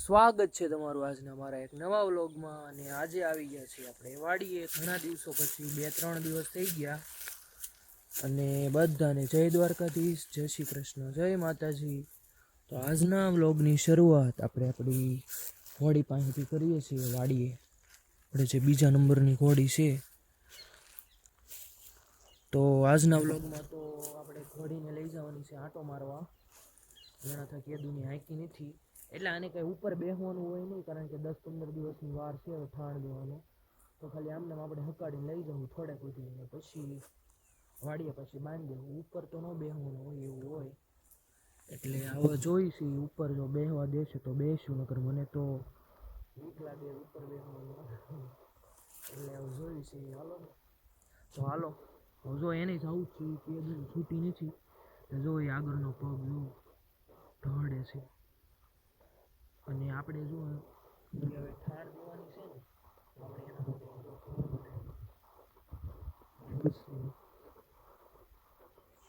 સ્વાગત છે તમારું આજના મારા એક નવા વ્લોગમાં। અને આજે આવી ગયા છીએ આપણે વાડીએ ઘણા દિવસો પછી, 2-3 દિવસ થઈ ગયા। અને બધાને જય દ્વારકાધીશ, જય શ્રી કૃષ્ણ, જય માતાજી। તો આજના વ્લોગની શરૂઆત આપણે આપણી ઘોડી પાસેથી કરીએ છીએ। વાડીએ આપણે જે બીજા નંબરની ઘોડી છે, તો આજના વ્લોગમાં તો આપણે ઘોડીને લઈ જવાની છે આંટો મારવા। એના થકી દુનિયા હાંકી નથી, એટલે આને કંઈ ઉપર બેસવાનું હોય નહીં, કારણ કે 10-15 દિવસની વાર છે ઠાણ દેવાનો। તો ખાલી આમને આપણે હકાડીને લઈ જવું થોડેક સુધી, અને પછી વાડીએ પછી બાંધી દેવું। ઉપર તો ન બેસવાનું હોય એવું હોય, એટલે હવે જોઈશે ઉપર જો બેસવા દેશે તો બેસું, નકર મને તો બીક લાગે ઉપર બેસવાનું। એટલે હવે જોઈશે। હાલો તો હાલો, જો એને જવું જ છે, છૂટી નથી। જો એ આગળનો પગ જો ઢળે છે, અને આપણે જો હવે ઠાર દેવાની છે ને, આપણે એના માટે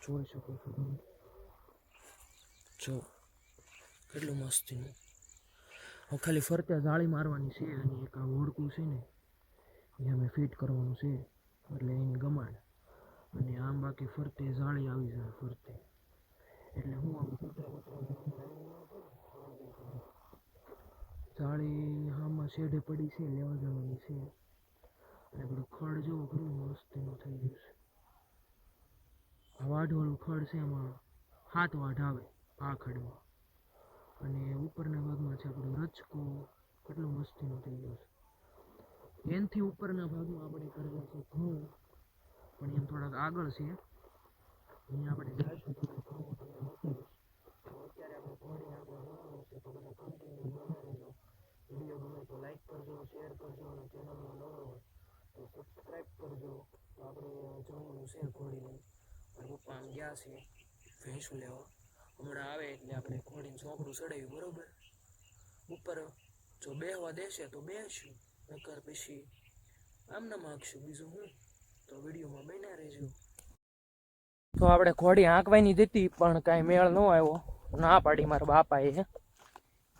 જોઈ શકો છો તમે, જો કેટલું મસ્તીનું। હવે ખાલી ફરતે જાળી મારવાની છે, અને એક આ હોડકું છે ને એ અમે ફિટ કરવાનું છે, એટલે એની ગમાડ, અને આમ બાકી ફરતે જાળી આવી જાય ફરતે, એટલે હું આમ જાળી આમાં શેઢે પડી છે, લેવા જવાની છે। અને બધું ખડ જેવું કેટલું મસ્તીનું થઈ ગયું છે। આ વાઢવાળું ખડ છે, એમાં 7 વાઢ આવે આ ખડમાં, અને ઉપરના ભાગમાં છે આપણો રચકો, કેટલો મસ્તીનો થઈ ગયો છે। એનાથી ઉપરના ભાગમાં આપણે કરેલા છે ઘઉં, પણ એમ થોડાક આગળ છે, અહીંયા આપણે જાશું તો અત્યારે આપણે ઘોડી આગળ જવાનું છે। તો બધા કન્ટિન્યુ બના રહેજો। વિડીયો ગમે તો લાઈક કરજો, શેર કરજો, અને ચેનલમાં નવો હોય તો સબસ્ક્રાઈબ કરજો। તો આપણે જવાનું છે ઘોડી લઈ, મારા પપ્પા આમ ગયા છે ભેંસું લેવા, હમણાં આવે એટલે આપણે ઘોડીને ચોકડું ચડાવ્યું બરોબર। ઉપર જો બેસવા દેશે તો બેસશું, નકર પછી આમને માગશું, બીજું હું। તો વિડીયોમાં બન્યા રહેજો। તો આપણે ઘોડી હાંકવાની દીધી, પણ કાંઈ મેળ ન આવ્યો, ના પાડી મારા બાપાએ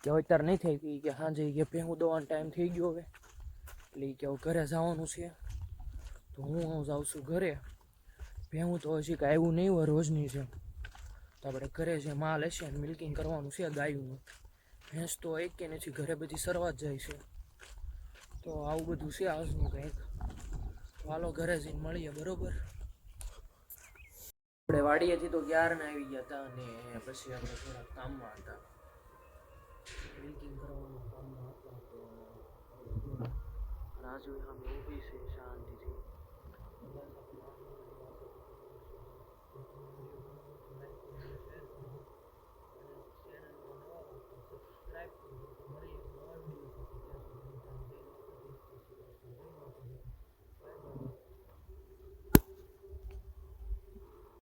કે અત્યારે નહીં થઈ કે સાંજે કે ભેહું દોવાનો ટાઈમ થઈ ગયો હવે, એટલે કે હવે ઘરે જવાનું છે। તો હું જાઉં છું ઘરે। ભેહું તો હજી કાંઈ આવ્યું નહીં હોય રોજની છે, તો આપણે ઘરે જે માલ હશે ને મિલ્કિંગ કરવાનું છે ગાયનું। ભેંસ તો એક કે નથી, ઘરે બધી સરવા જ જાય છે। તો આવું બધું છે આજનું કંઈક। તો હાલો ઘરે જઈને મળીએ બરોબર। આપણે વાડીએથી તો ક્યારના આવી ગયા હતા, અને પછી આપણે થોડા કામમાં હતા, મિલ્કિંગ કરવાનું કામમાં હતા। તો રાજુ સામે ઊભી છે શાંતિ